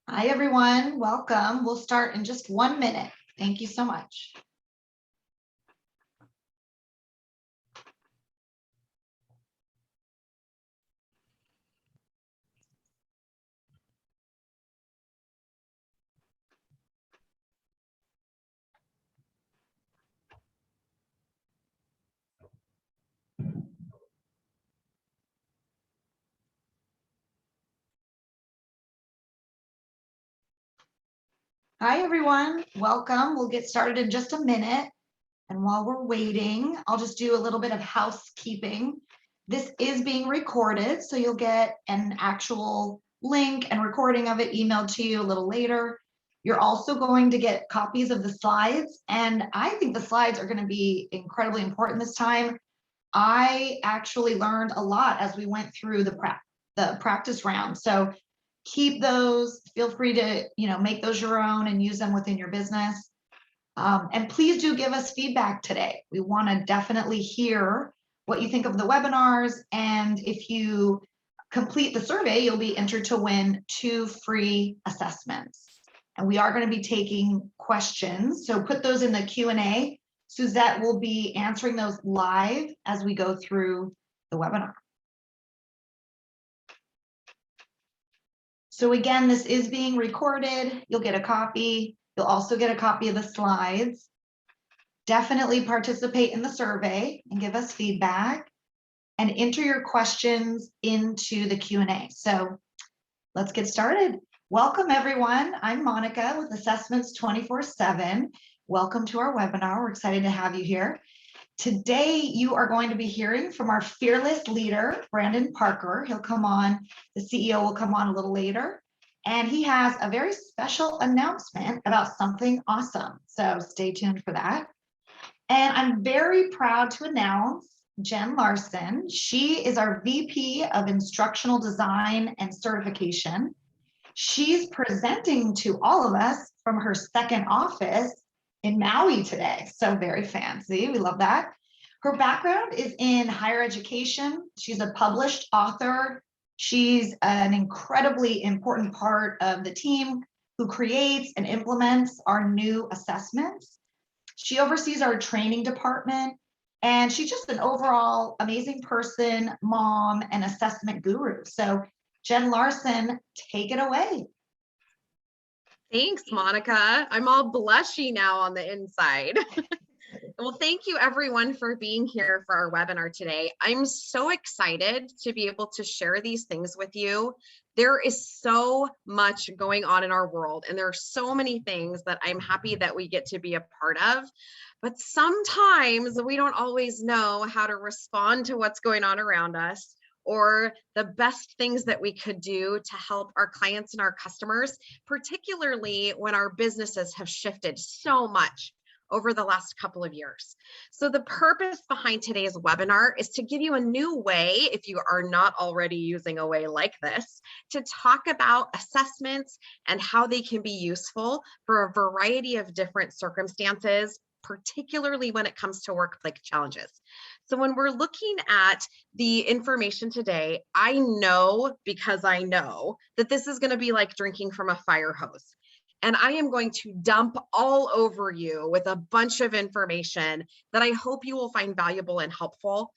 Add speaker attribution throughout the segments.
Speaker 1: Hi, everyone. Welcome. We'll start in just 1 minute. Thank you so much. Hi, everyone. Welcome. We'll get started in just a minute. And while we're waiting, I'll just do a little bit of housekeeping. This is being recorded, so you'll get an actual link and recording of it emailed to you a little later. You're also going to get copies of the slides, and I think the slides are going to be incredibly important this time. I actually learned a lot as we went through the practice round. So keep those, feel free to, make those your own and use them within your business. And please do give us feedback today. We want to definitely hear what you think of the webinars. And if you complete the survey, you'll be entered to win 2 free assessments. And we are going to be taking questions. So put those in the Q&A. Suzette will be answering those live as we go through the webinar. So again, this is being recorded. You'll get a copy. You'll also get a copy of the slides. Definitely participate in the survey and give us feedback and enter your questions into the Q&A. So let's get started. Welcome, everyone. I'm Monica with Assessments 24/7. Welcome to our webinar. We're excited to have you here. Today, you are going to be hearing from our fearless leader, Brandon Parker. He'll come on, the CEO will come on a little later, and he has a very special announcement about something awesome. So stay tuned for that. And I'm very proud to announce Jen Larson. She is our VP of Instructional Design and Certification. She's presenting to all of us from her second office in Maui today. So very fancy. We love that. Her background is in higher education. She's a published author. She's an incredibly important part of the team who creates and implements our new assessments. She oversees our training department, and she's just an overall amazing person, mom, and assessment guru. So Jen Larson, take it away.
Speaker 2: Thanks, Monica. I'm all blushy now on the inside. Well, thank you everyone for being here for our webinar today. I'm so excited to be able to share these things with you. There is so much going on in our world, and there are so many things that I'm happy that we get to be a part of. But sometimes we don't always know how to respond to what's going on around us, or the best things that we could do to help our clients and our customers, particularly when our businesses have shifted so much over the last couple of years. So the purpose behind today's webinar is to give you a new way, if you are not already using a way like this, to talk about assessments and how they can be useful for a variety of different circumstances, particularly when it comes to workplace challenges. So when we're looking at the information today, I know, because I know, that this is going to be like drinking from a fire hose. And I am going to dump all over you with a bunch of information that I hope you will find valuable and helpful.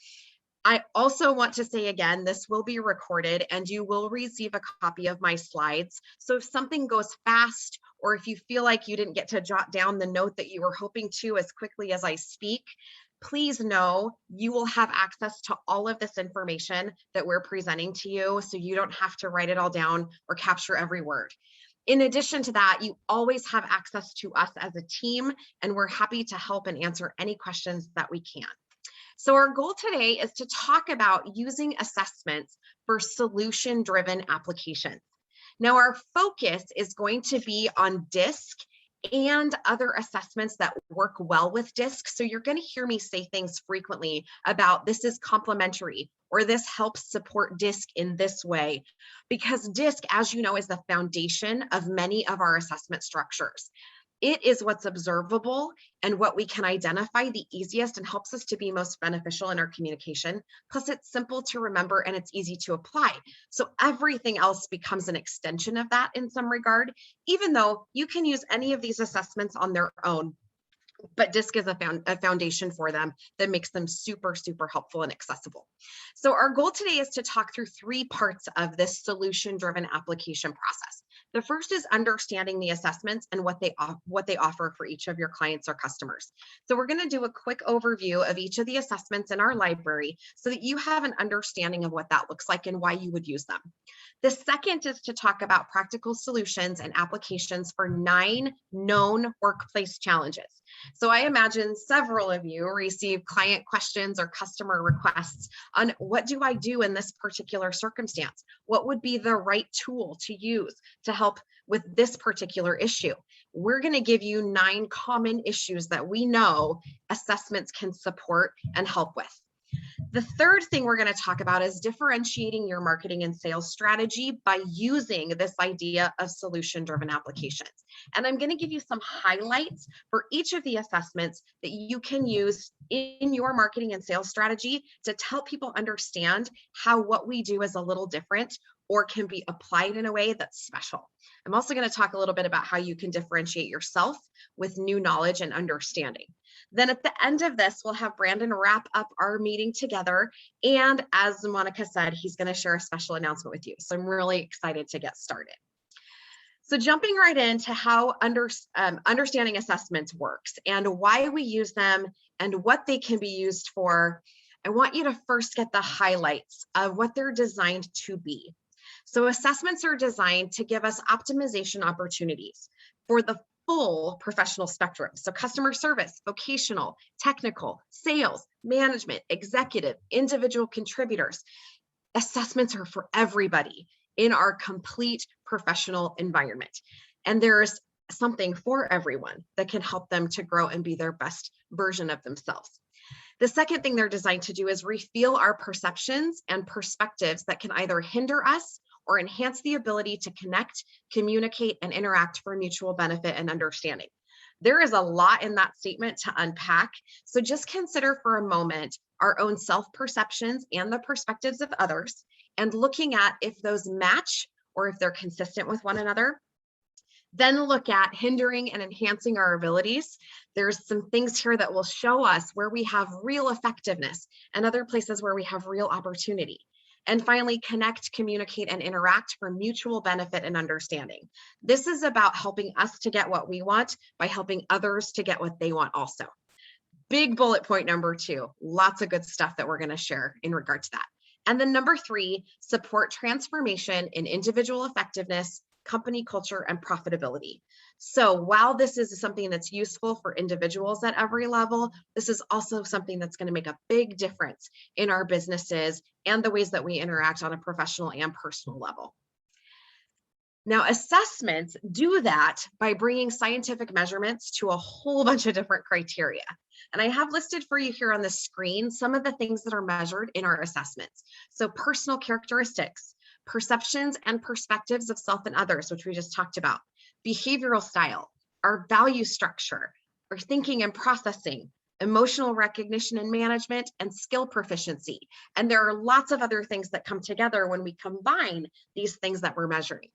Speaker 2: I also want to say again, this will be recorded and you will receive a copy of my slides. So if something goes fast, or if you feel like you didn't get to jot down the note that you were hoping to as quickly as I speak, please know you will have access to all of this information that we're presenting to you, so you don't have to write it all down or capture every word. In addition to that, you always have access to us as a team, and we're happy to help and answer any questions that we can. So our goal today is to talk about using assessments for solution-driven applications. Now, our focus is going to be on DISC and other assessments that work well with DISC. So you're going to hear me say things frequently about this is complementary, or this helps support DISC in this way, because DISC, as you know, is the foundation of many of our assessment structures. It is what's observable and what we can identify the easiest and helps us to be most beneficial in our communication. Plus, it's simple to remember and it's easy to apply. So everything else becomes an extension of that in some regard, even though you can use any of these assessments on their own. But DISC is a foundation for them that makes them super, super helpful and accessible. So our goal today is to talk through 3 parts of this solution-driven application process. The first is understanding the assessments and what they offer for each of your clients or customers. So we're going to do a quick overview of each of the assessments in our library so that you have an understanding of what that looks like and why you would use them. The second is to talk about practical solutions and applications for 9 known workplace challenges. So I imagine several of you receive client questions or customer requests on what do I do in this particular circumstance? What would be the right tool to use to help with this particular issue? We're going to give you 9 common issues that we know assessments can support and help with. The third thing we're going to talk about is differentiating your marketing and sales strategy by using this idea of solution-driven applications. And I'm going to give you some highlights for each of the assessments that you can use in your marketing and sales strategy to help people understand how what we do is a little different or can be applied in a way that's special. I'm also going to talk a little bit about how you can differentiate yourself with new knowledge and understanding. Then at the end of this, we'll have Brandon wrap up our meeting together. And as Monica said, he's going to share a special announcement with you. So I'm really excited to get started. So jumping right into how understanding assessments works and why we use them and what they can be used for, I want you to first get the highlights of what they're designed to be. So assessments are designed to give us optimization opportunities for the full professional spectrum. So customer service, vocational, technical, sales, management, executive, individual contributors. Assessments are for everybody in our complete professional environment. And there's something for everyone that can help them to grow and be their best version of themselves. The second thing they're designed to do is reveal our perceptions and perspectives that can either hinder us or enhance the ability to connect, communicate, and interact for mutual benefit and understanding. There is a lot in that statement to unpack, so just consider for a moment our own self-perceptions and the perspectives of others, and looking at if those match or if they're consistent with one another. Then look at hindering and enhancing our abilities. There's some things here that will show us where we have real effectiveness and other places where we have real opportunity. And finally, connect, communicate, and interact for mutual benefit and understanding. This is about helping us to get what we want by helping others to get what they want also. Big bullet point number 2, lots of good stuff that we're going to share in regard to that. And then number 3, support transformation in individual effectiveness, company culture, and profitability. So while this is something that's useful for individuals at every level, this is also something that's going to make a big difference in our businesses and the ways that we interact on a professional and personal level. Now, assessments do that by bringing scientific measurements to a whole bunch of different criteria. And I have listed for you here on the screen some of the things that are measured in our assessments. So personal characteristics, perceptions and perspectives of self and others, which we just talked about, behavioral style, our value structure, our thinking and processing, emotional recognition and management, and skill proficiency. And there are lots of other things that come together when we combine these things that we're measuring.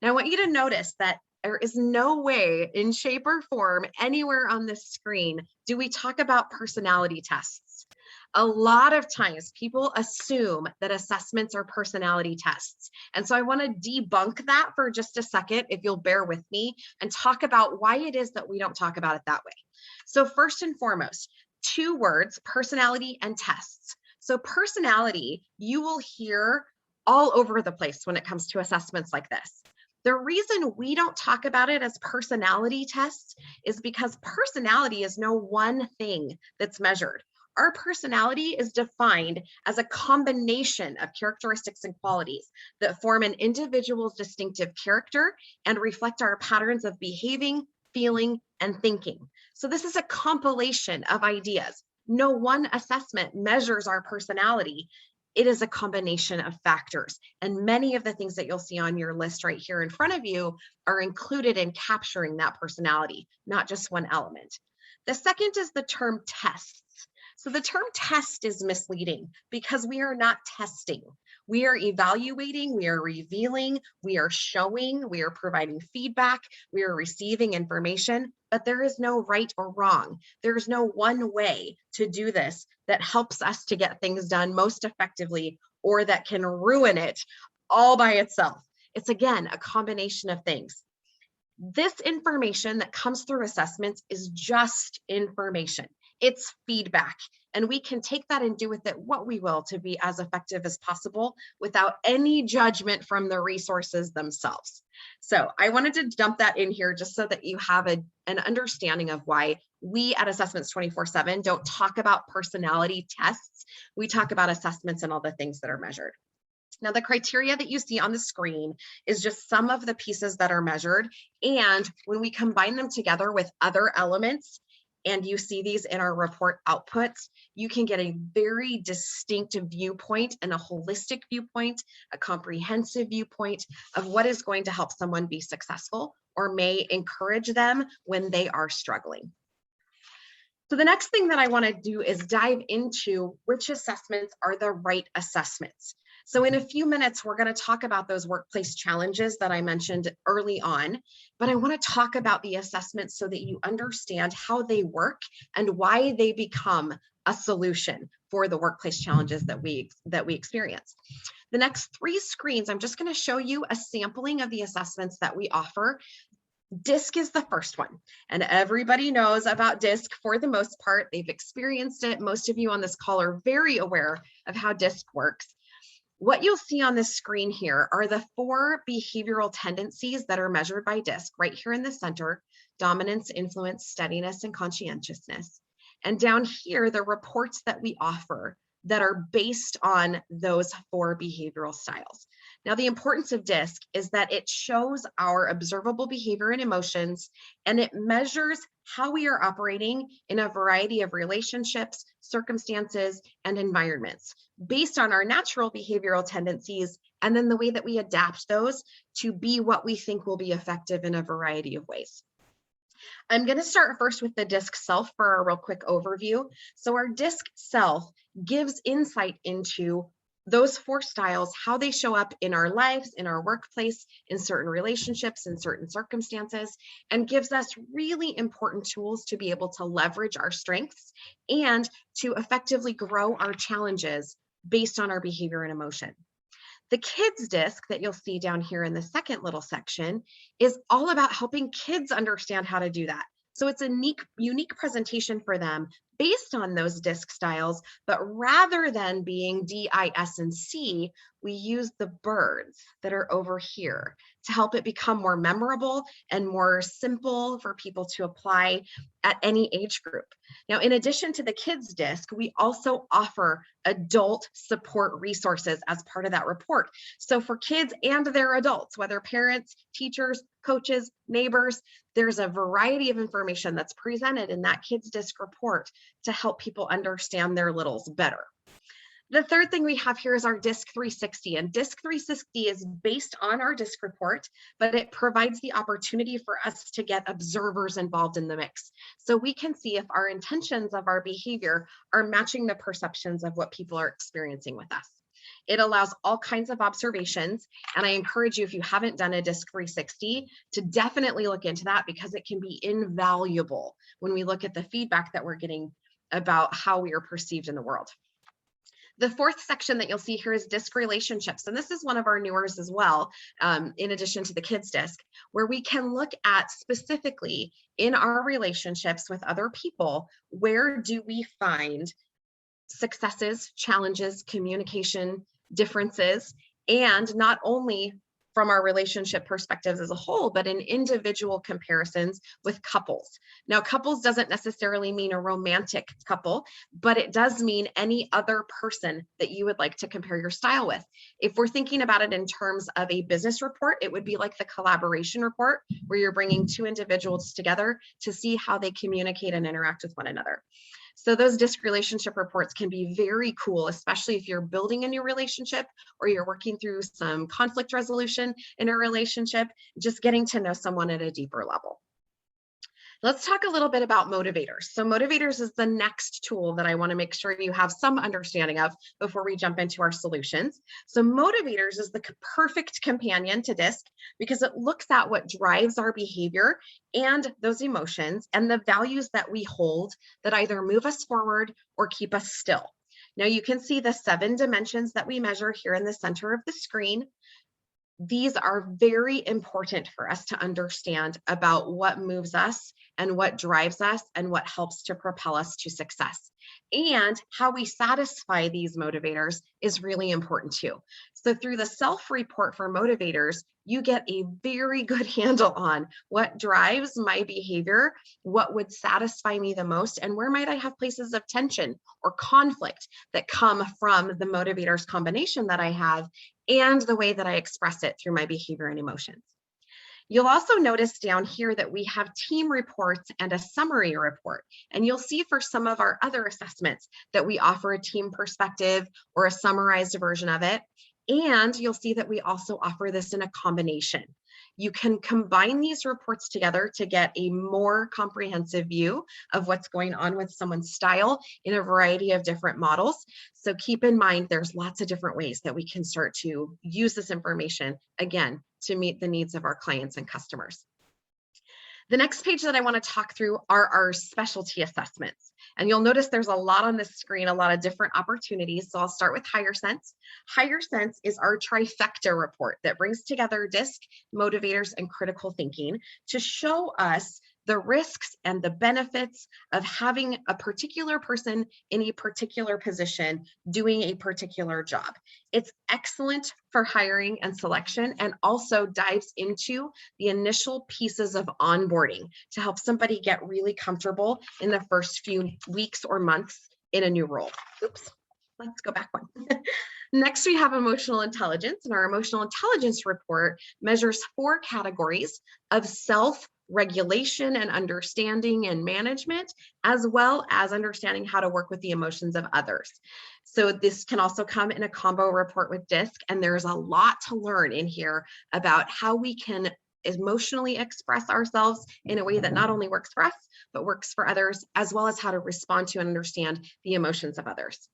Speaker 2: Now, I want you to notice that there is no way in shape or form anywhere on this screen do we talk about personality tests. A lot of times people assume that assessments are personality tests. And so I want to debunk that for just a second, if you'll bear with me, and talk about why it is that we don't talk about it that way. So first and foremost, 2 words, personality and tests. So personality, you will hear all over the place when it comes to assessments like this. The reason we don't talk about it as personality tests is because personality is no one thing that's measured. Our personality is defined as a combination of characteristics and qualities that form an individual's distinctive character and reflect our patterns of behaving, feeling, and thinking. So this is a compilation of ideas. No one assessment measures our personality It is a combination of factors. And many of the things that you'll see on your list right here in front of you are included in capturing that personality, not just one element. The second is the term tests. So the term test is misleading because we are not testing. We are evaluating, we are revealing, we are showing, we are providing feedback, we are receiving information, but there is no right or wrong. There's no one way to do this that helps us to get things done most effectively or that can ruin it all by itself. It's again, a combination of things. This information that comes through assessments is just information. It's feedback, and we can take that and do with it what we will to be as effective as possible without any judgment from the resources themselves. So I wanted to dump that in here just so that you have an understanding of why we at Assessments 24/7 don't talk about personality tests. We talk about assessments and all the things that are measured. Now, the criteria that you see on the screen is just some of the pieces that are measured. And when we combine them together with other elements, and you see these in our report outputs, you can get a very distinct viewpoint and a holistic viewpoint, a comprehensive viewpoint of what is going to help someone be successful or may encourage them when they are struggling. So the next thing that I want to do is dive into which assessments are the right assessments. So in a few minutes, we're going to talk about those workplace challenges that I mentioned early on, but I want to talk about the assessments so that you understand how they work and why they become a solution for the workplace challenges that we experience. The next 3 screens, I'm just going to show you a sampling of the assessments that we offer. DISC is the first one, and everybody knows about DISC for the most part. They've experienced it. Most of you on this call are very aware of how DISC works. What you'll see on this screen here are the 4 behavioral tendencies that are measured by DISC right here in the center: dominance, influence, steadiness, and conscientiousness. And down here, the reports that we offer that are based on those 4 behavioral styles. Now, the importance of DISC is that it shows our observable behavior and emotions, and it measures how we are operating in a variety of relationships, circumstances, and environments based on our natural behavioral tendencies, and then the way that we adapt those to be what we think will be effective in a variety of ways. I'm going to start first with the DISC self for a real quick overview. So our DISC self gives insight into those 4 styles, how they show up in our lives, in our workplace, in certain relationships, in certain circumstances, and gives us really important tools to be able to leverage our strengths and to effectively grow our challenges based on our behavior and emotion. The kids DISC that you'll see down here in the second little section is all about helping kids understand how to do that. So it's a unique presentation for them based on those DISC styles, but rather than being D, I, S, and C, we use the birds that are over here to help it become more memorable and more simple for people to apply at any age group. Now, in addition to the kids DISC, we also offer adult support resources as part of that report. So for kids and their adults, whether parents, teachers, coaches, neighbors, there's a variety of information that's presented in that kids DISC report to help people understand their littles better. The third thing we have here is our DISC 360, and DISC 360 is based on our DISC report, but it provides the opportunity for us to get observers involved in the mix. So we can see if our intentions of our behavior are matching the perceptions of what people are experiencing with us. It allows all kinds of observations, and I encourage you, if you haven't done a DISC 360, to definitely look into that because it can be invaluable when we look at the feedback that we're getting about how we are perceived in the world. The fourth section that you'll see here is DISC relationships. And this is one of our newers as well, in addition to the kids DISC, where we can look at specifically in our relationships with other people, where do we find successes, challenges, communication differences, and not only from our relationship perspectives as a whole, but in individual comparisons with couples. Now, couples doesn't necessarily mean a romantic couple, but it does mean any other person that you would like to compare your style with. If we're thinking about it in terms of a business report, it would be like the collaboration report, where you're bringing 2 individuals together to see how they communicate and interact with one another. So those DISC relationship reports can be very cool, especially if you're building a new relationship or you're working through some conflict resolution in a relationship, just getting to know someone at a deeper level. Let's talk a little bit about motivators. So motivators is the next tool that I want to make sure you have some understanding of before we jump into our solutions. So motivators is the perfect companion to DISC because it looks at what drives our behavior and those emotions and the values that we hold that either move us forward or keep us still. Now you can see the 7 dimensions that we measure here in the center of the screen. These are very important for us to understand about what moves us and what drives us and what helps to propel us to success. And how we satisfy these motivators is really important too. So through the self-report for motivators, you get a very good handle on what drives my behavior, what would satisfy me the most, and where might I have places of tension or conflict that come from the motivators combination that I have and the way that I express it through my behavior and emotions. You'll also notice down here that we have team reports and a summary report. And you'll see for some of our other assessments that we offer a team perspective or a summarized version of it. And you'll see that we also offer this in a combination. You can combine these reports together to get a more comprehensive view of what's going on with someone's style in a variety of different models. So keep in mind, there's lots of different ways that we can start to use this information, again, to meet the needs of our clients and customers. The next page that I want to talk through are our specialty assessments. And you'll notice there's a lot on this screen, a lot of different opportunities. So I'll start with Higher Sense. Higher Sense is our trifecta report that brings together DISC, motivators, and critical thinking to show us the risks and the benefits of having a particular person in a particular position doing a particular job. It's excellent for hiring and selection and also dives into the initial pieces of onboarding to help somebody get really comfortable in the first few weeks or months in a new role. Oops, let's go back one. Next, we have emotional intelligence, and our emotional intelligence report measures 4 categories of self-regulation and understanding and management, as well as understanding how to work with the emotions of others. So this can also come in a combo report with DISC, and there's a lot to learn in here about how we can emotionally express ourselves in a way that not only works for us, but works for others, as well as how to respond to and understand the emotions of others.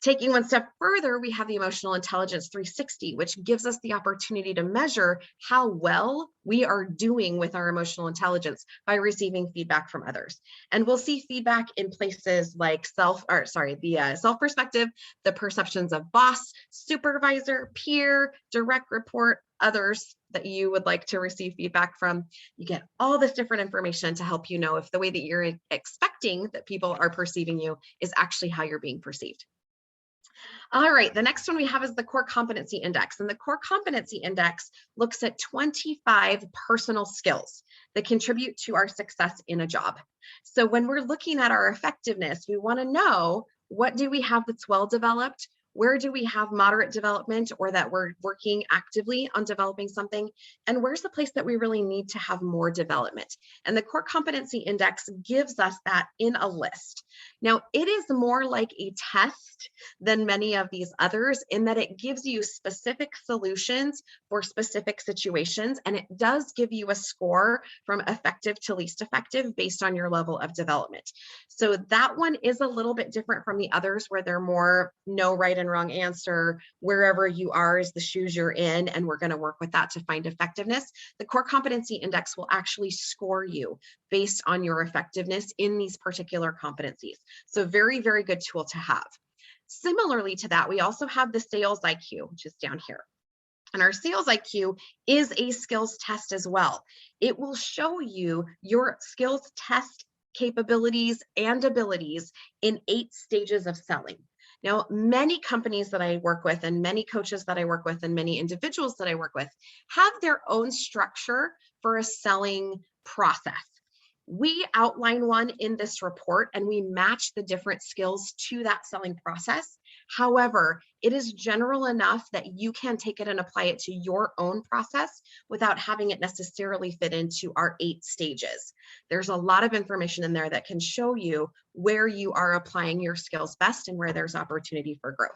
Speaker 2: Taking one step further, we have the Emotional Intelligence 360, which gives us the opportunity to measure how well we are doing with our emotional intelligence by receiving feedback from others. And we'll see feedback in places like the self-perspective, the perceptions of boss, supervisor, peer, direct report, others that you would like to receive feedback from. You get all this different information to help you know if the way that you're expecting that people are perceiving you is actually how you're being perceived. All right, the next one we have is the Core Competency Index. And the Core Competency Index looks at 25 personal skills that contribute to our success in a job. So when we're looking at our effectiveness, we want to know, what do we have that's well developed? Where do we have moderate development, or that we're working actively on developing something? And where's the place that we really need to have more development? And the Core Competency Index gives us that in a list. Now, it is more like a test than many of these others in that it gives you specific solutions for specific situations, and it does give you a score from effective to least effective based on your level of development. So that one is a little bit different from the others, where they're more no right and wrong answer, wherever you are is the shoes you're in, and we're going to work with that to find effectiveness. The Core Competency Index will actually score you based on your effectiveness in these particular competencies. So very, very good tool to have. Similarly to that, we also have the Sales IQ, which is down here. And our Sales IQ is a skills test as well. It will show you your skills test capabilities and abilities in 8 stages of selling. Now, many companies that I work with, and many coaches that I work with, and many individuals that I work with have their own structure for a selling process. We outline one in this report, and we match the different skills to that selling process. However, it is general enough that you can take it and apply it to your own process without having it necessarily fit into our 8 stages. There's a lot of information in there that can show you where you are applying your skills best and where there's opportunity for growth.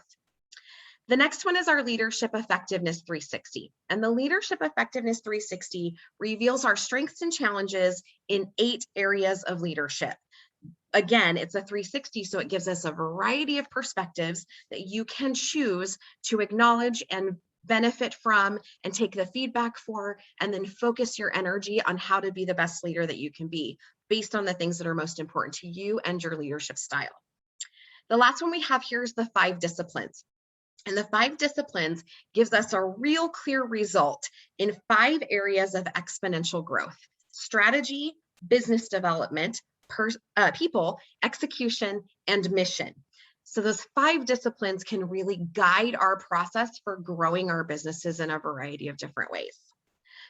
Speaker 2: The next one is our Leadership Effectiveness 360. And the Leadership Effectiveness 360 reveals our strengths and challenges in 8 areas of leadership. Again, it's a 360, so it gives us a variety of perspectives that you can choose to acknowledge and benefit from and take the feedback for, and then focus your energy on how to be the best leader that you can be based on the things that are most important to you and your leadership style. The last one we have here is the 5 disciplines. And the 5 disciplines gives us a real clear result in 5 areas of exponential growth: strategy, business development, people, execution, and mission. So those 5 disciplines can really guide our process for growing our businesses in a variety of different ways.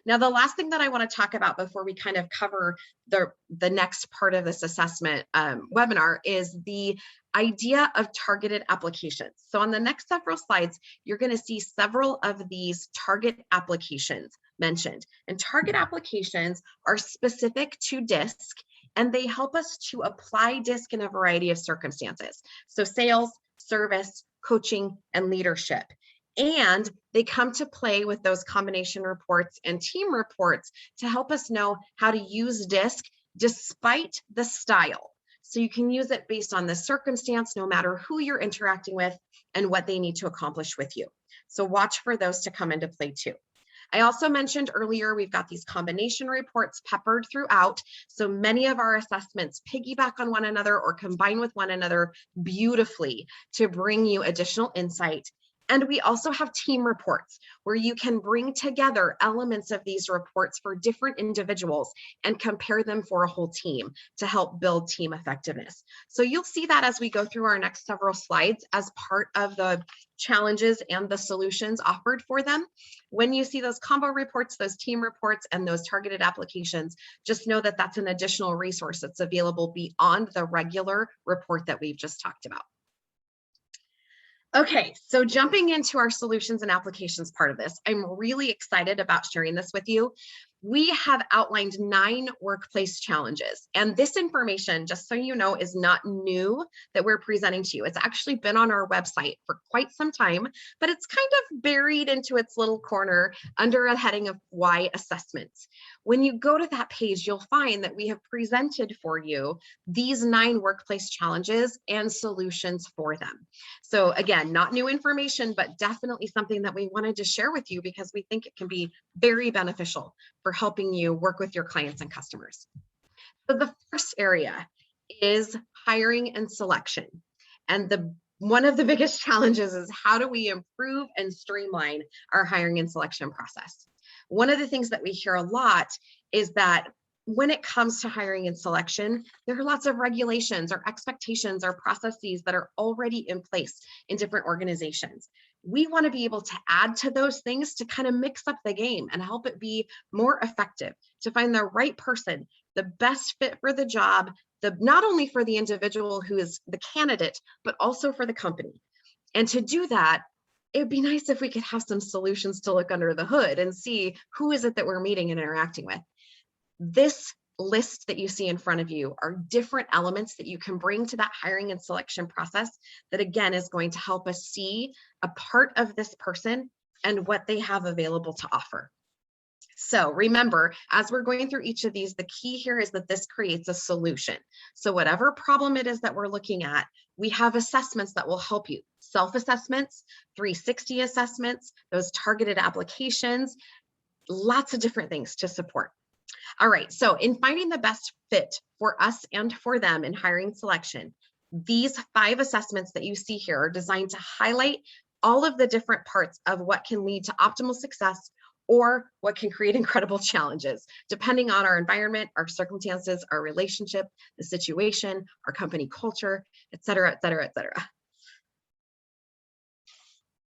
Speaker 2: Now, the last thing that I want to talk about before we kind of cover the next part of this assessment webinar is the idea of targeted applications. So on the next several slides, you're going to see several of these target applications mentioned. And target applications are specific to DISC, and they help us to apply DISC in a variety of circumstances. So sales, service, coaching, and leadership. And they come to play with those combination reports and team reports to help us know how to use DISC despite the style. So you can use it based on the circumstance, no matter who you're interacting with and what they need to accomplish with you. So watch for those to come into play too. I also mentioned earlier, we've got these combination reports peppered throughout. So many of our assessments piggyback on one another or combine with one another beautifully to bring you additional insight. And we also have team reports where you can bring together elements of these reports for different individuals and compare them for a whole team to help build team effectiveness. So you'll see that as we go through our next several slides as part of the challenges and the solutions offered for them. When you see those combo reports, those team reports, and those targeted applications, just know that that's an additional resource that's available beyond the regular report that we've just talked about. Okay, so jumping into our solutions and applications part of this, I'm really excited about sharing this with you. We have outlined 9 workplace challenges, and this information, just so you know, is not new that we're presenting to you. It's actually been on our website for quite some time, but it's kind of buried into its little corner under a heading of why assessments. When you go to that page, you'll find that we have presented for you these 9 workplace challenges and solutions for them. So again, not new information, but definitely something that we wanted to share with you because we think it can be very beneficial for helping you work with your clients and customers. So the first area is hiring and selection. And one of the biggest challenges is how do we improve and streamline our hiring and selection process? One of the things that we hear a lot is that when it comes to hiring and selection, there are lots of regulations or expectations or processes that are already in place in different organizations. We want to be able to add to those things to kind of mix up the game and help it be more effective, to find the right person, the best fit for the job, not only for the individual who is the candidate, but also for the company. And to do that, it would be nice if we could have some solutions to look under the hood and see who is it that we're meeting and interacting with. This list that you see in front of you are different elements that you can bring to that hiring and selection process that, again, is going to help us see a part of this person and what they have available to offer. So remember, as we're going through each of these, the key here is that this creates a solution. So whatever problem it is that we're looking at, we have assessments that will help you. Self-assessments, 360 assessments, those targeted applications, lots of different things to support. All right, so in finding the best fit for us and for them in hiring selection, these 5 assessments that you see here are designed to highlight all of the different parts of what can lead to optimal success or what can create incredible challenges, depending on our environment, our circumstances, our relationship, the situation, our company culture, et cetera, et cetera, et cetera.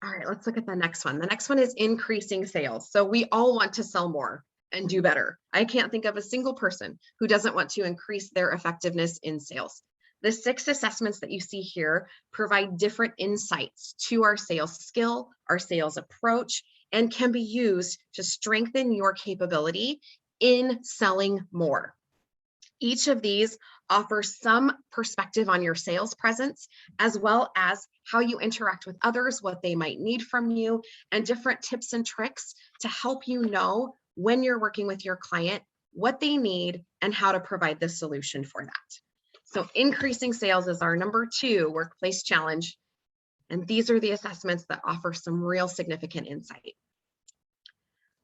Speaker 2: All right, let's look at the next one. The next one is increasing sales. So we all want to sell more and do better. I can't think of a single person who doesn't want to increase their effectiveness in sales. The 6 assessments that you see here provide different insights to our sales skill, our sales approach, and can be used to strengthen your capability in selling more. Each of these offers some perspective on your sales presence, as well as how you interact with others, what they might need from you, and different tips and tricks to help you know when you're working with your client, what they need, and how to provide the solution for that. So increasing sales is our number 2 workplace challenge. And these are the assessments that offer some real significant insight.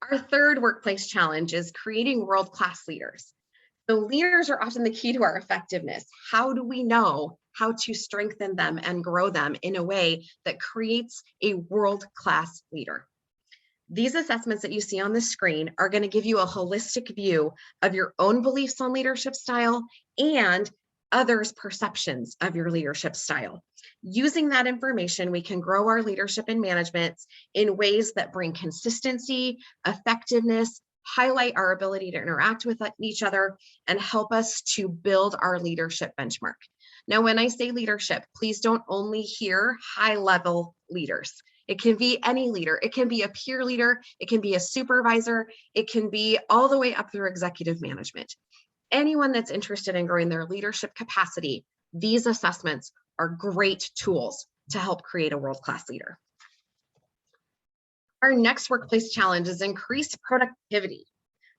Speaker 2: Our 3rd workplace challenge is creating world-class leaders. So leaders are often the key to our effectiveness. How do we know how to strengthen them and grow them in a way that creates a world-class leader? These assessments that you see on the screen are going to give you a holistic view of your own beliefs on leadership style and others' perceptions of your leadership style. Using that information, we can grow our leadership and management in ways that bring consistency, effectiveness, highlight our ability to interact with each other, and help us to build our leadership benchmark. Now, when I say leadership, please don't only hear high-level leaders. It can be any leader. It can be a peer leader. It can be a supervisor. It can be all the way up through executive management. Anyone that's interested in growing their leadership capacity, these assessments are great tools to help create a world-class leader. Our next workplace challenge is increased productivity.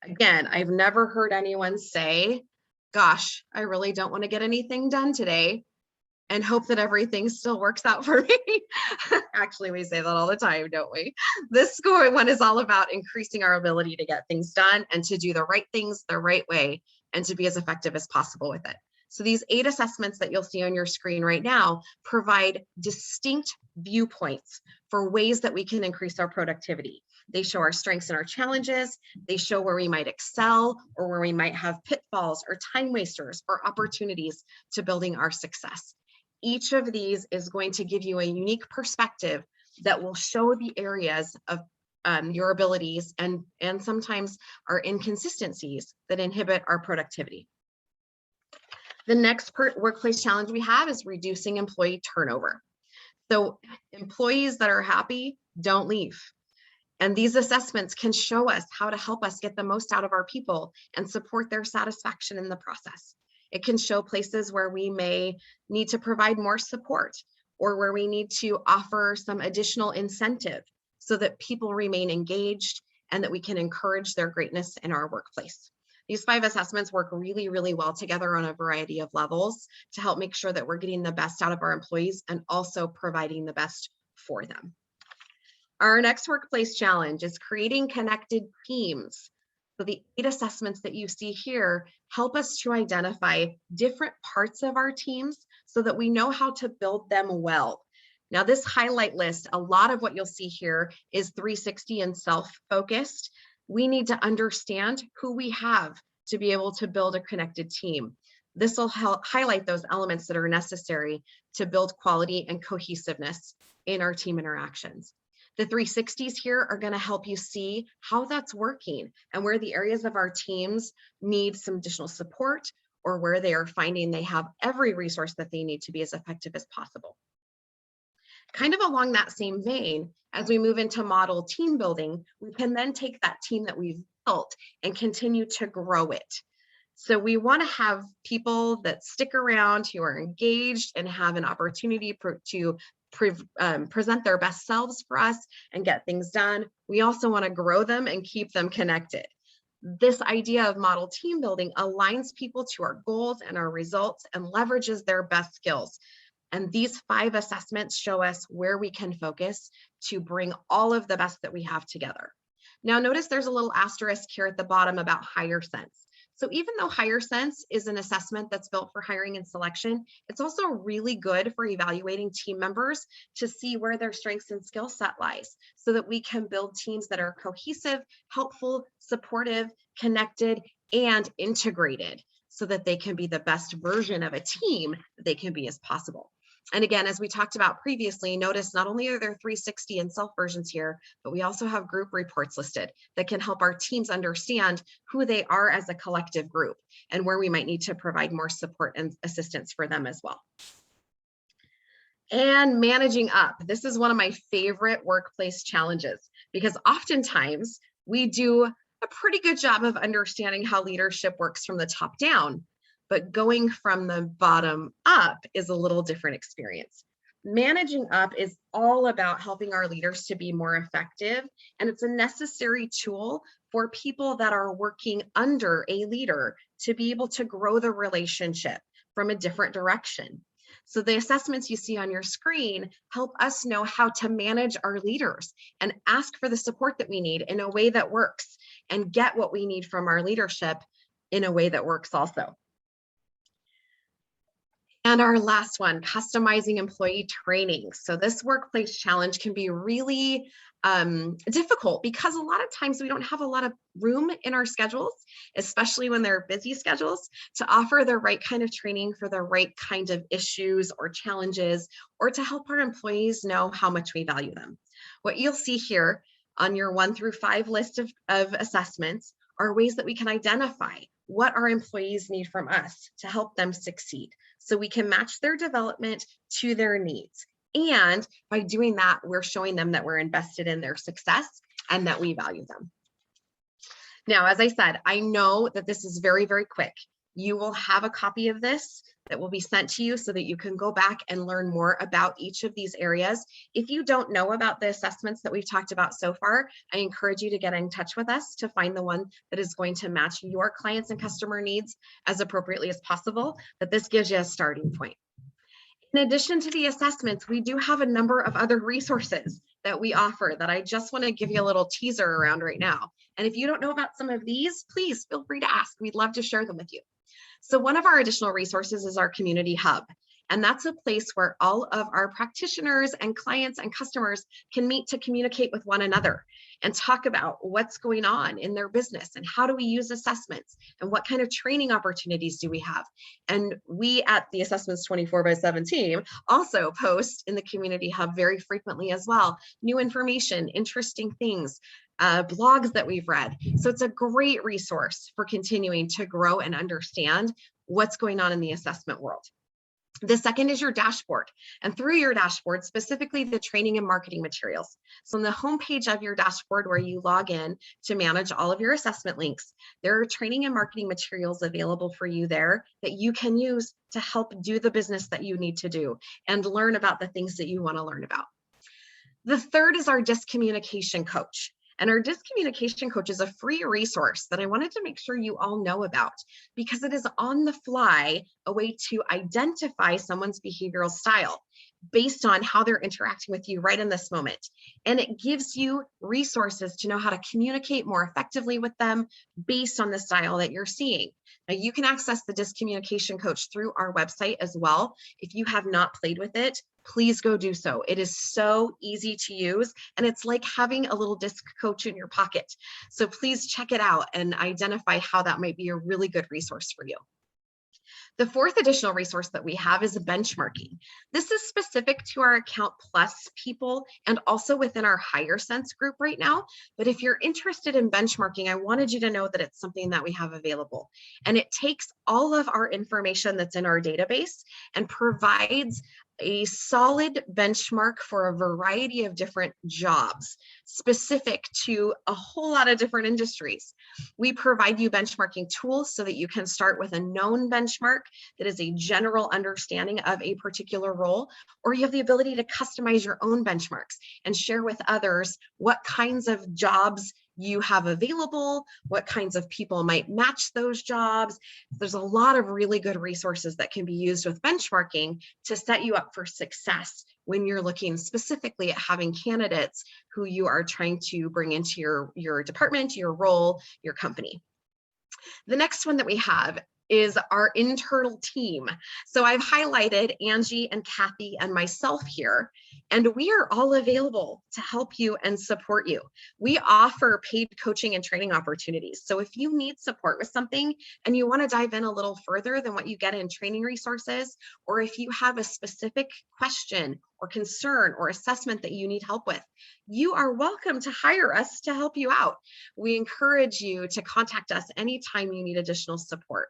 Speaker 2: Again, I've never heard anyone say, gosh, I really don't want to get anything done today and hope that everything still works out for me. Actually, we say that all the time, don't we? This score one is all about increasing our ability to get things done and to do the right things the right way and to be as effective as possible with it. So these 8 assessments that you'll see on your screen right now provide distinct viewpoints for ways that we can increase our productivity. They show our strengths and our challenges. They show where we might excel or where we might have pitfalls or time wasters or opportunities to building our success. Each of these is going to give you a unique perspective that will show the areas of your abilities and sometimes our inconsistencies that inhibit our productivity. The next workplace challenge we have is reducing employee turnover. So employees that are happy don't leave. And these assessments can show us how to help us get the most out of our people and support their satisfaction in the process. It can show places where we may need to provide more support or where we need to offer some additional incentive so that people remain engaged and that we can encourage their greatness in our workplace. These 5 assessments work really, really well together on a variety of levels to help make sure that we're getting the best out of our employees and also providing the best for them. Our next workplace challenge is creating connected teams. So the 8 assessments that you see here help us to identify different parts of our teams so that we know how to build them well. Now, this highlight list, a lot of what you'll see here is 360 and self-focused. We need to understand who we have to be able to build a connected team. This will help highlight those elements that are necessary to build quality and cohesiveness in our team interactions. The 360s here are going to help you see how that's working and where the areas of our teams need some additional support or where they are finding they have every resource that they need to be as effective as possible. Kind of along that same vein, as we move into model team building, we can then take that team that we've built and continue to grow it. So we want to have people that stick around, who are engaged and have an opportunity to present their best selves for us and get things done. We also want to grow them and keep them connected. This idea of model team building aligns people to our goals and our results and leverages their best skills. And these 5 assessments show us where we can focus to bring all of the best that we have together. Now, notice there's a little asterisk here at the bottom about higher sense. So even though higher sense is an assessment that's built for hiring and selection, it's also really good for evaluating team members to see where their strengths and skill set lies so that we can build teams that are cohesive, helpful, supportive, connected, and integrated so that they can be the best version of a team that they can be as possible. And again, as we talked about previously, notice not only are there 360 and self versions here, but we also have group reports listed that can help our teams understand who they are as a collective group and where we might need to provide more support and assistance for them as well. And managing up. This is one of my favorite workplace challenges because oftentimes we do a pretty good job of understanding how leadership works from the top down, but going from the bottom up is a little different experience. Managing up is all about helping our leaders to be more effective, and it's a necessary tool for people that are working under a leader to be able to grow the relationship from a different direction. So the assessments you see on your screen help us know how to manage our leaders and ask for the support that we need in a way that works and get what we need from our leadership in a way that works also. And our last one, customizing employee training. So this workplace challenge can be really difficult because a lot of times we don't have a lot of room in our schedules, especially when they're busy schedules, to offer the right kind of training for the right kind of issues or challenges, or to help our employees know how much we value them. What you'll see here on your 1 through 5 list of assessments are ways that we can identify what our employees need from us to help them succeed, so we can match their development to their needs. And by doing that, we're showing them that we're invested in their success and that we value them. Now, as I said, I know that this is very, very quick. You will have a copy of this that will be sent to you so that you can go back and learn more about each of these areas. If you don't know about the assessments that we've talked about so far, I encourage you to get in touch with us to find the one that is going to match your clients and customer needs as appropriately as possible, but this gives you a starting point. In addition to the assessments, we do have a number of other resources that we offer that I just want to give you a little teaser around right now. And if you don't know about some of these, please feel free to ask. We'd love to share them with you. So one of our additional resources is our community hub. And that's a place where all of our practitioners and clients and customers can meet to communicate with one another and talk about what's going on in their business and how do we use assessments and what kind of training opportunities do we have. And we at the Assessments 24/7 team also post in the community hub very frequently as well, new information, interesting things, blogs that we've read. So it's a great resource for continuing to grow and understand what's going on in the assessment world. The second is your dashboard, and through your dashboard, specifically the training and marketing materials. So on the homepage of your dashboard where you log in to manage all of your assessment links, there are training and marketing materials available for you there that you can use to help do the business that you need to do and learn about the things that you want to learn about. The third is our discommunication coach. And our discommunication coach is a free resource that I wanted to make sure you all know about because it is on the fly a way to identify someone's behavioral style based on how they're interacting with you right in this moment. And it gives you resources to know how to communicate more effectively with them based on the style that you're seeing. Now, you can access the discommunication coach through our website as well. If you have not played with it, please go do so. It is so easy to use, and it's like having a little disc coach in your pocket. So please check it out and identify how that might be a really good resource for you. The fourth additional resource that we have is benchmarking. This is specific to our Account Plus people and also within our Higher Sense group right now. But if you're interested in benchmarking, I wanted you to know that it's something that we have available. And it takes all of our information that's in our database and provides a solid benchmark for a variety of different jobs specific to a whole lot of different industries. We provide you benchmarking tools so that you can start with a known benchmark that is a general understanding of a particular role, or you have the ability to customize your own benchmarks and share with others what kinds of jobs you have available, what kinds of people might match those jobs. There's a lot of really good resources that can be used with benchmarking to set you up for success when you're looking specifically at having candidates who you are trying to bring into your department, your role, your company. The next one that we have is our internal team. So I've highlighted Angie and Kathy and myself here, and we are all available to help you and support you. We offer paid coaching and training opportunities. So if you need support with something and you want to dive in a little further than what you get in training resources, or if you have a specific question or concern or assessment that you need help with, you are welcome to hire us to help you out. We encourage you to contact us anytime you need additional support.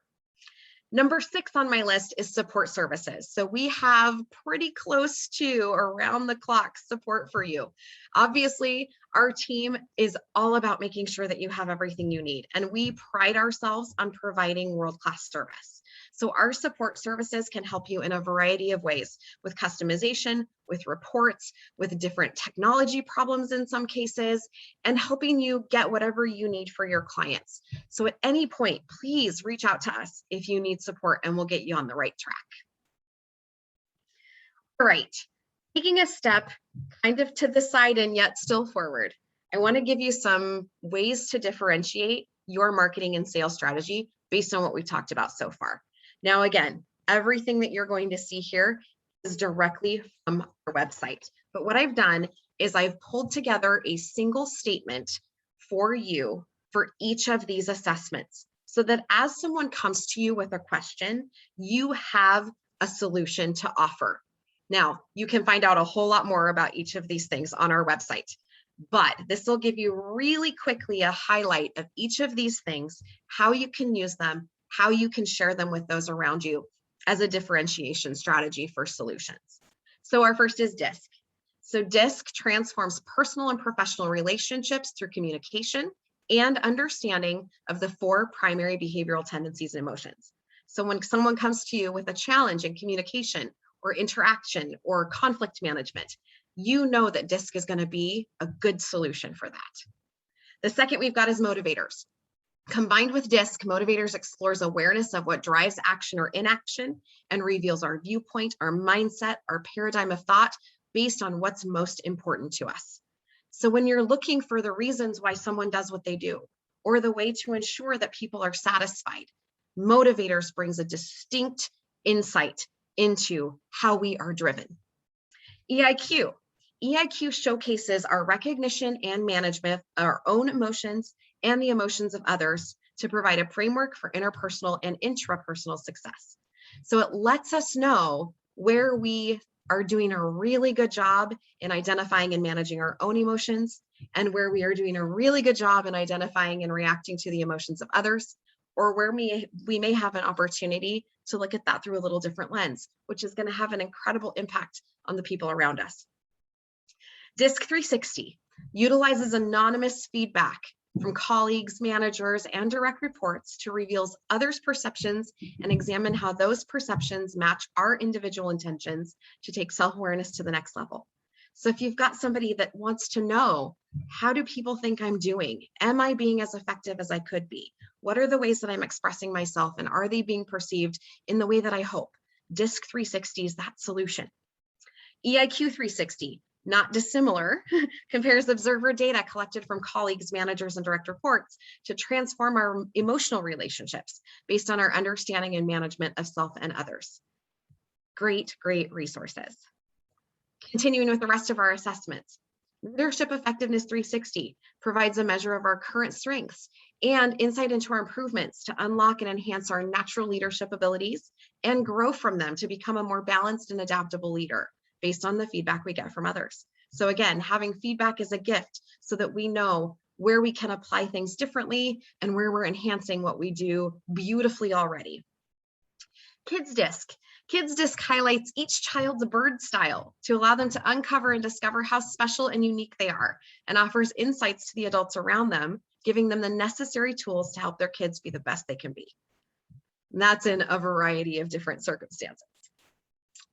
Speaker 2: Number 6 on my list is support services. So we have pretty close to around the clock support for you. Obviously, our team is all about making sure that you have everything you need, and we pride ourselves on providing world-class service. So our support services can help you in a variety of ways, with customization, with reports, with different technology problems in some cases, and helping you get whatever you need for your clients. So at any point, please reach out to us if you need support, and we'll get you on the right track. All right, taking a step kind of to the side and yet still forward, I want to give you some ways to differentiate your marketing and sales strategy based on what we've talked about so far. Now, again, everything that you're going to see here is directly from our website. But what I've done is I've pulled together a single statement for you for each of these assessments, so that as someone comes to you with a question, you have a solution to offer. Now, you can find out a whole lot more about each of these things on our website, but this will give you really quickly a highlight of each of these things, how you can use them, how you can share them with those around you as a differentiation strategy for solutions. So our first is DISC. So DISC transforms personal and professional relationships through communication and understanding of the 4 primary behavioral tendencies and emotions. So when someone comes to you with a challenge in communication or interaction or conflict management, you know that DISC is going to be a good solution for that. The second we've got is motivators. Combined with DISC, motivators explores awareness of what drives action or inaction and reveals our viewpoint, our mindset, our paradigm of thought based on what's most important to us. So when you're looking for the reasons why someone does what they do, or the way to ensure that people are satisfied, motivators brings a distinct insight into how we are driven. EIQ. EIQ showcases our recognition and management of our own emotions and the emotions of others to provide a framework for interpersonal and intrapersonal success. So it lets us know where we are doing a really good job in identifying and managing our own emotions, and where we are doing a really good job in identifying and reacting to the emotions of others, or where we may have an opportunity to look at that through a little different lens, which is going to have an incredible impact on the people around us. DISC 360 utilizes anonymous feedback from colleagues, managers, and direct reports to reveal others' perceptions and examine how those perceptions match our individual intentions to take self-awareness to the next level. So if you've got somebody that wants to know, how do people think I'm doing? Am I being as effective as I could be? What are the ways that I'm expressing myself, and are they being perceived in the way that I hope? DISC 360 is that solution. EIQ 360, not dissimilar, compares observer data collected from colleagues, managers, and direct reports to transform our emotional relationships based on our understanding and management of self and others. Great, great resources. Continuing with the rest of our assessments, Leadership Effectiveness 360 provides a measure of our current strengths and insight into our improvements to unlock and enhance our natural leadership abilities and grow from them to become a more balanced and adaptable leader based on the feedback we get from others. So again, having feedback is a gift so that we know where we can apply things differently and where we're enhancing what we do beautifully already. Kids DISC. Kids DISC highlights each child's bird style to allow them to uncover and discover how special and unique they are, and offers insights to the adults around them, giving them the necessary tools to help their kids be the best they can be. And that's in a variety of different circumstances.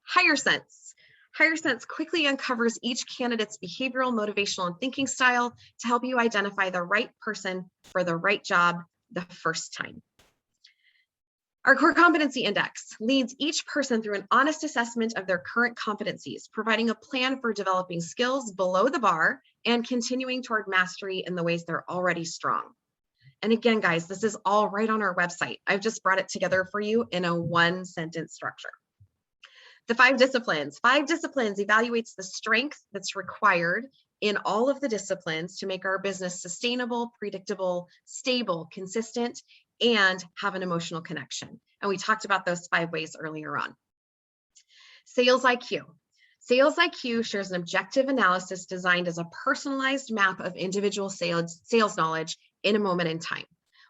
Speaker 2: Higher Sense. Higher Sense quickly uncovers each candidate's behavioral, motivational, and thinking style to help you identify the right person for the right job the first time. Our Core Competency Index leads each person through an honest assessment of their current competencies, providing a plan for developing skills below the bar and continuing toward mastery in the ways they're already strong. And again, guys, this is all right on our website. I've just brought it together for you in a 1-sentence structure. The 5 disciplines. 5 disciplines evaluates the strength that's required in all of the disciplines to make our business sustainable, predictable, stable, consistent, and have an emotional connection. And we talked about those 5 ways earlier on. Sales IQ. Sales IQ shares an objective analysis designed as a personalized map of individual sales knowledge in a moment in time.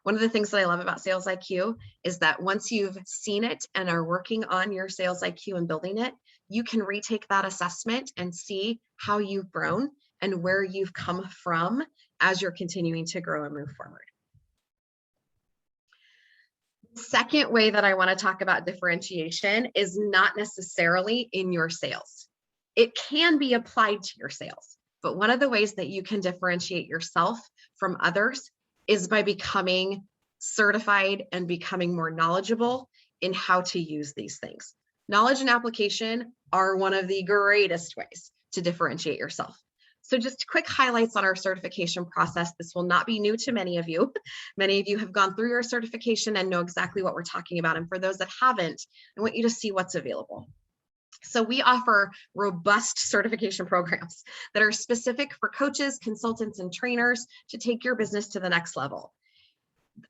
Speaker 2: One of the things that I love about Sales IQ is that once you've seen it and are working on your Sales IQ and building it, you can retake that assessment and see how you've grown and where you've come from as you're continuing to grow and move forward. The second way that I want to talk about differentiation is not necessarily in your sales. It can be applied to your sales, but one of the ways that you can differentiate yourself from others is by becoming certified and becoming more knowledgeable in how to use these things. Knowledge and application are one of the greatest ways to differentiate yourself. So just quick highlights on our certification process. This will not be new to many of you. Many of you have gone through your certification and know exactly what we're talking about. And for those that haven't, I want you to see what's available. So we offer robust certification programs that are specific for coaches, consultants, and trainers to take your business to the next level.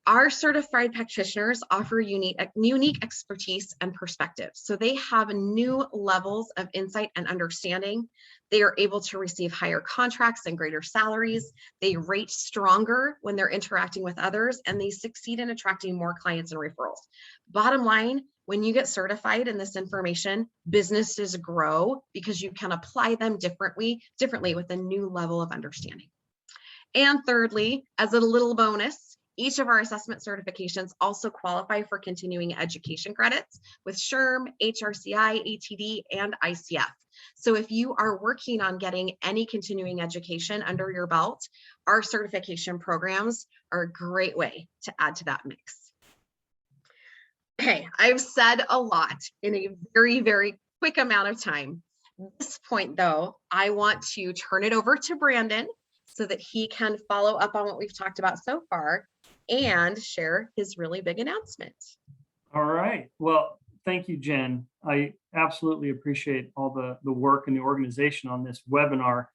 Speaker 2: Our certified practitioners offer unique expertise and perspective. So they have new levels of insight and understanding. They are able to receive higher contracts and greater salaries. They rate stronger when they're interacting with others, and they succeed in attracting more clients and referrals. Bottom line, when you get certified in this information, businesses grow because you can apply them differently with a new level of understanding. And thirdly, as a little bonus, each of our assessment certifications also qualify for continuing education credits with SHRM, HRCI, ATD, and ICF. So if you are working on getting any continuing education under your belt, our certification programs are a great way to add to that mix. Okay, I've said a lot in a very, very quick amount of time. At this point, though, I want to turn it over to Brandon so that he can follow up on what we've talked about so far and share his really big announcement.
Speaker 3: All right. Well, thank you, Jen. I absolutely appreciate all the work and the organization on this webinar.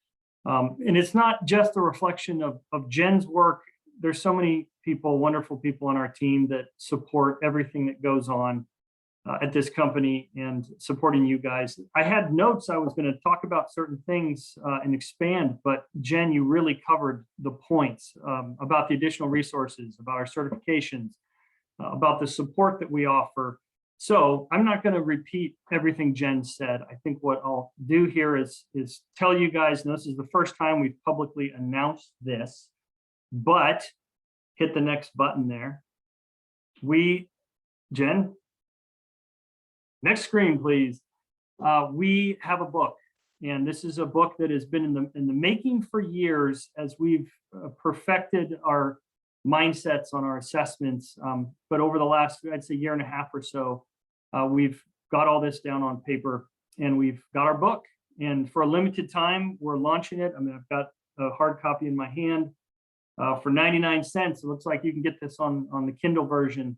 Speaker 3: And it's not just a reflection of Jen's work. There's so many people, wonderful people on our team that support everything that goes on at this company and supporting you guys. I had notes I was going to talk about certain things and expand, but Jen, you really covered the points about the additional resources, about our certifications, about the support that we offer. So I'm not going to repeat everything Jen said. I think what I'll do here is tell you guys, and this is the first time we've publicly announced this, but hit the next button there. Jen, next screen, please. We have a book, and this is a book that has been in the making for years as we've perfected our mindsets on our assessments. But over the last, I'd say, year and a half or so, we've got all this down on paper, and we've got our book. And for a limited time, we're launching it. I mean, I've got a hard copy in my hand for 99 cents. It looks like you can get this on the Kindle version.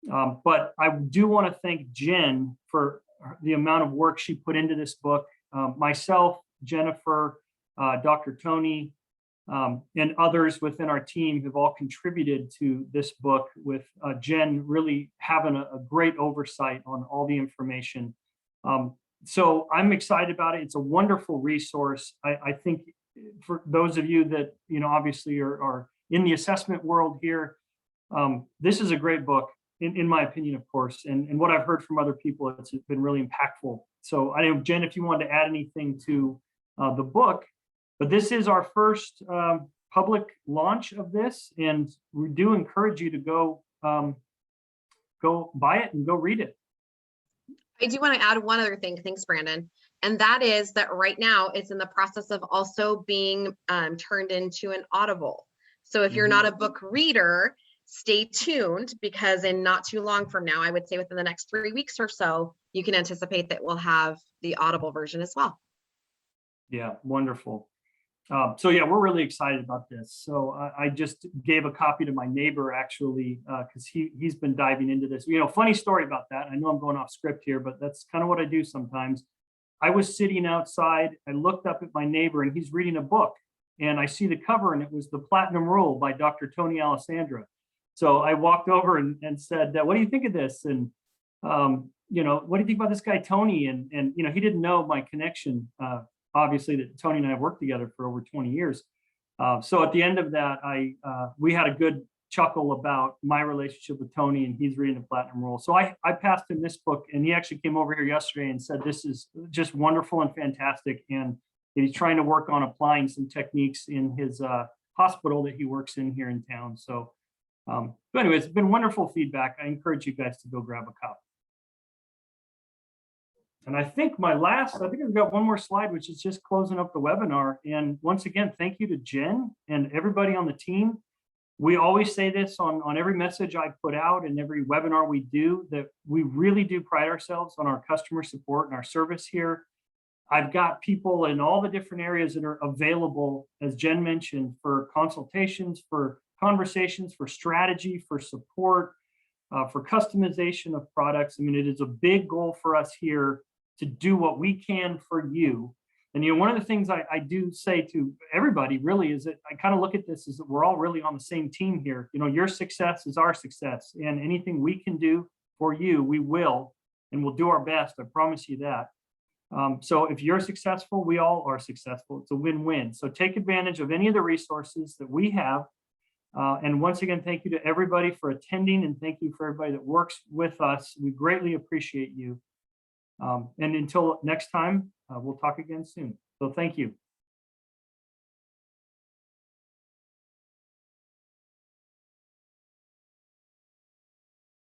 Speaker 3: But I do want to thank Jen for the amount of work she put into this book. Myself, Jennifer, Dr. Tony, and others within our team have all contributed to this book, with Jen really having a great oversight on all the information. So I'm excited about it. It's a wonderful resource. I think for those of you that, obviously are in the assessment world here, this is a great book. In my opinion, of course, and what I've heard from other people, it's been really impactful. So I know, Jen, if you wanted to add anything to the book, but this is our first public launch of this, and we do encourage you to go buy it and go read it.
Speaker 2: I do want to add one other thing. Thanks, Brandon. And that is that right now it's in the process of also being turned into an Audible. So if you're not a book reader, stay tuned, because in not too long from now, I would say within the next 3 weeks or so, you can anticipate that we'll have the Audible version as well.
Speaker 3: Yeah, wonderful. So yeah, we're really excited about this. So I just gave a copy to my neighbor actually, because he's been diving into this. Funny story about that. I know I'm going off script here, but that's kind of what I do sometimes. I was sitting outside. I looked up at my neighbor, and he's reading a book, and I see the cover, and it was The Platinum Rule by Dr. Tony Alessandra. So I walked over and said, "What do you think of this?" And what do you think about this guy Tony? And he didn't know my connection. Obviously, that Tony and I have worked together for over 20 years. So at the end of that, we had a good chuckle about my relationship with Tony, and he's reading The Platinum Rule. So I passed him this book, and he actually came over here yesterday and said, "This is just wonderful and fantastic." And he's trying to work on applying some techniques in his hospital that he works in here in town. So but anyway, it's been wonderful feedback. I encourage you guys to go grab a copy. And I think I've got one more slide, which is just closing up the webinar. And once again, thank you to Jen and everybody on the team. We always say this on every message I put out and every webinar we do, that we really do pride ourselves on our customer support and our service here. I've got people in all the different areas that are available, as Jen mentioned, for consultations, for conversations, for strategy, for support, for customization of products. I mean, it is a big goal for us here to do what we can for you. And one of the things I do say to everybody really is that I kind of look at this as that we're all really on the same team here. Your success is our success, and anything we can do for you, we will, and we'll do our best. I promise you that. So if you're successful, we all are successful. It's a win-win. So take advantage of any of the resources that we have. And once again, thank you to everybody for attending, and thank you for everybody that works with us. We greatly appreciate you. And until next time, we'll talk again soon. So thank you.